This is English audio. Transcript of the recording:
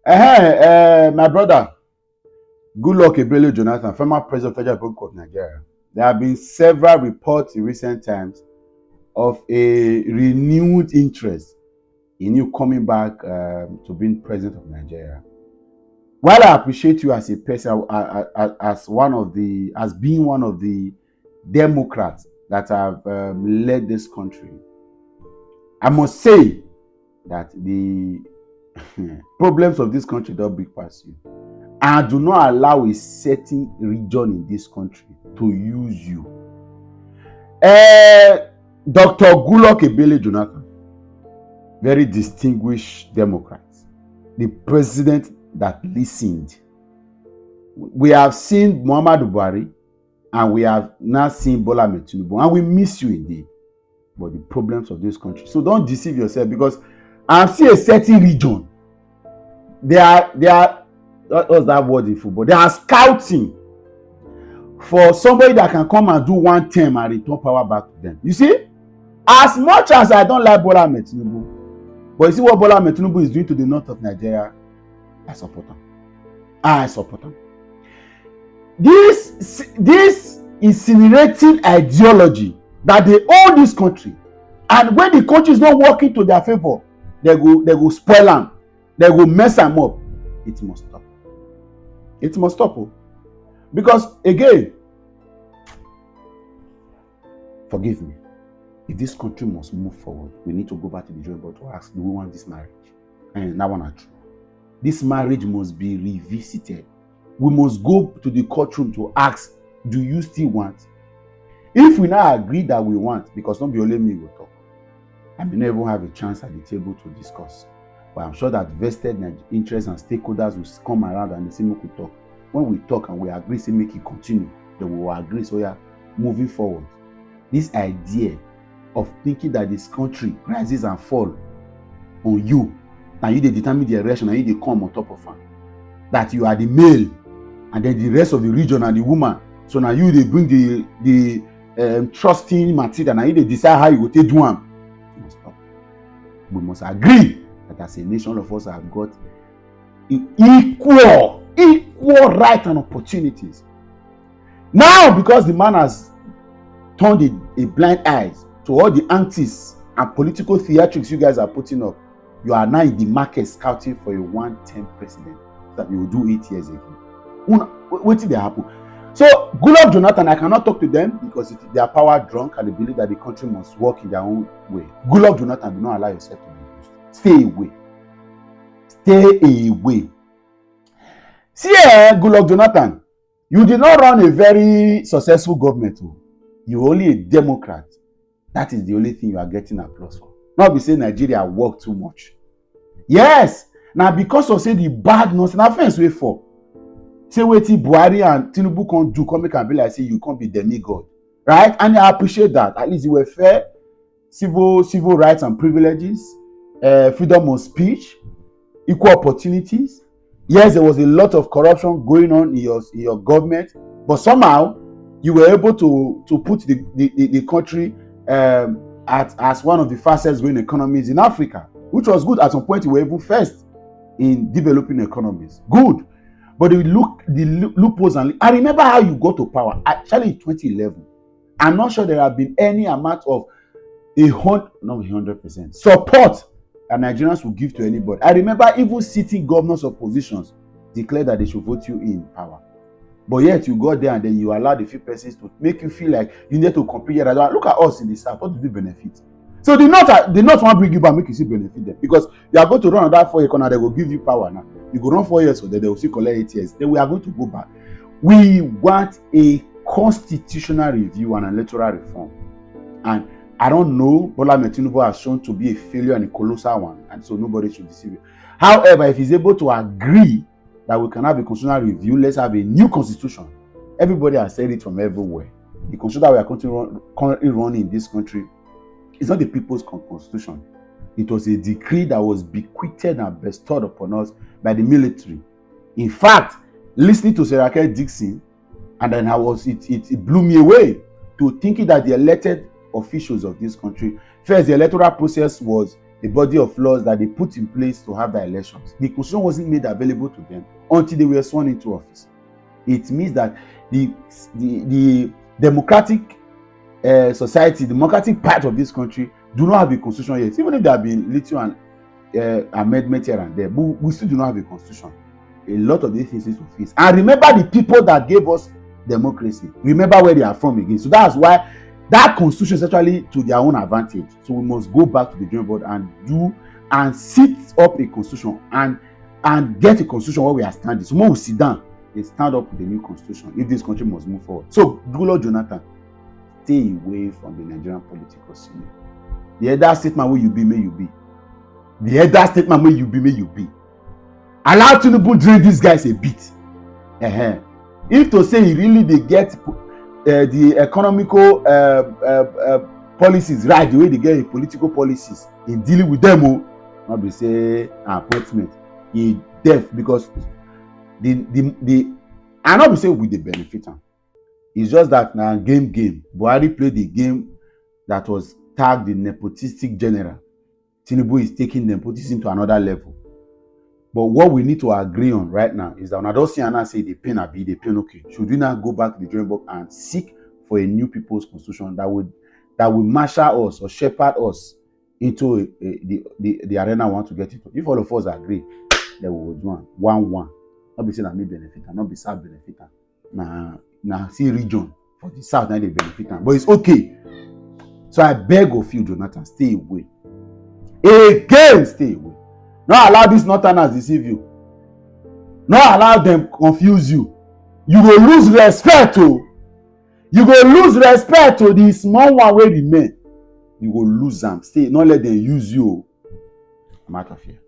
My brother, Goodluck Jonathan, former President of Federal Republic of Nigeria. There have been several reports in recent times of a renewed interest in you coming back to being President of Nigeria. While I appreciate you as a person, as being one of the Democrats that have led this country, I must say that the problems of this country don't big past you. And do not allow a certain region in this country to use you. Dr. Goodluck Jonathan, very distinguished Democrat, the president that listened. We have seen Muhammadu Buhari and we have now seen Bola Ahmed Tinubu, and we miss you indeed. But the problems of this country. So don't deceive yourself, because I see a certain region. They are what's that word in football? They are scouting for somebody that can come and do one term and return power back to them. You see, as much as I don't like Bola Ahmed Tinubu, but you see what Bola Ahmed Tinubu is doing to the north of Nigeria, I support him. I support him. This incinerating ideology that they own this country, and when the country is not working to their favor, they go spoil them, they go mess them up. It must stop. It must stop. Because again, forgive me, if this country must move forward, we need to go back to the drawing board to ask, do we want this marriage? And that one are true. This marriage must be revisited. We must go to the courtroom to ask, do you still want? If we now agree that we want, because not be only me will talk, I may never have a chance at the table to discuss. But I'm sure that vested interests and stakeholders will come around and they say, we could talk. When we talk and we agree, say make it continue, then we will agree. So yeah, moving forward. This idea of thinking that this country rises and falls on you, and you they determine the direction, and you they come on top of her. That you are the male, and then the rest of the region are the woman. So now you they bring the trusting material, and you they decide how you will take do them. We must stop. We must agree that as a nation, all of us have got equal right and opportunities. Now, because the man has turned a blind eye to all the antics and political theatrics you guys are putting up, you are now in the market scouting for a one-term president that you will do 8 years again. What did they happen? So, Goodluck Jonathan, I cannot talk to them because they are power drunk and they believe that the country must work in their own way. Goodluck Jonathan, do not allow yourself to be used. Stay away. Stay away. See, Goodluck Jonathan, you did not run a very successful government. You're only a Democrat. That is the only thing you are getting applause for. Not be saying Nigeria work too much. Yes. Now, because of say the bad nonsense, offense way for. Say wetin Buhari and Tinubu can't do, come make and be like say you can't be demigod, right? And I appreciate that. At least you were fair, civil rights and privileges, freedom of speech, equal opportunities. Yes, there was a lot of corruption going on in your government, but somehow you were able to put the country as one of the fastest growing economies in Africa, which was good. At some point, you were even first in developing economies. Good. But the loopholes and I remember how you got to power. Actually, in 2011, I'm not sure there have been any amount of 100% support that Nigerians will give to anybody. I remember even sitting governors of positions declared that they should vote you in power. But yet you got there and then you allowed a few persons to make you feel like you need to compete. Look at us in the South. What do we benefit? So the North want to bring you back, make you see benefit them, because you are going to run on that 4 year corner. They will give you power now. You go run 4 years, so then they will still collect 8 years. Then we are going to go back. We want a constitutional review and electoral reform. And I don't know, Bola Ahmed Tinubu has shown to be a failure and a colossal one, and so nobody should deceive you. However, if he's able to agree that we can have a constitutional review, let's have a new constitution. Everybody has said it from everywhere. The constitution that we are currently running in this country is not the people's constitution. It was a decree that was bequeathed and bestowed upon us by the military. In fact, listening to Serake Dixon, and then it blew me away to thinking that the elected officials of this country, first, the electoral process was a body of laws that they put in place to have the elections. The constitution wasn't made available to them until they were sworn into office. It means that the democratic society, the democratic part of this country do not have a constitution yet. Even if there have been little amendment here and there, but we still do not have a constitution. A lot of these things need to face. And remember the people that gave us democracy. Remember where they are from again. So that's why that constitution is actually to their own advantage. So we must go back to the drawing board and set up a constitution and get a constitution where we are standing. So when we sit down, they stand up with a new constitution if this country must move forward. So Goodluck Jonathan, stay away from the Nigerian political scene. The elder statement where you be, may you be. The elder statement where you be, may you be. Allow Tinubu drain these guys a bit. If to say really they get the economical policies right, the way they get the political policies in dealing with them, not be say appointment, he deaf because the I not be say with the benefit. It's just that now game. Buhari played the game that was tagged the nepotistic general. Tinubu is taking nepotism to another level. But what we need to agree on right now is that when I don't see Anna say the pain abi, the pain okay, should we now go back to the drawing board and seek for a new people's constitution that will marshal us or shepherd us into the arena we want to get into? If all of us agree, then we will do one. Not be saying that me benefit and not be South benefit. Now see region for the South now they benefit, but it's okay. So I beg of you, Jonathan, stay away. Again, stay away. Not allow these northerners deceive you. Not allow them confuse you. You will lose respect to. You will lose respect to the small one wey remain. You will lose them. Stay. Not let them use you. I'm out of here.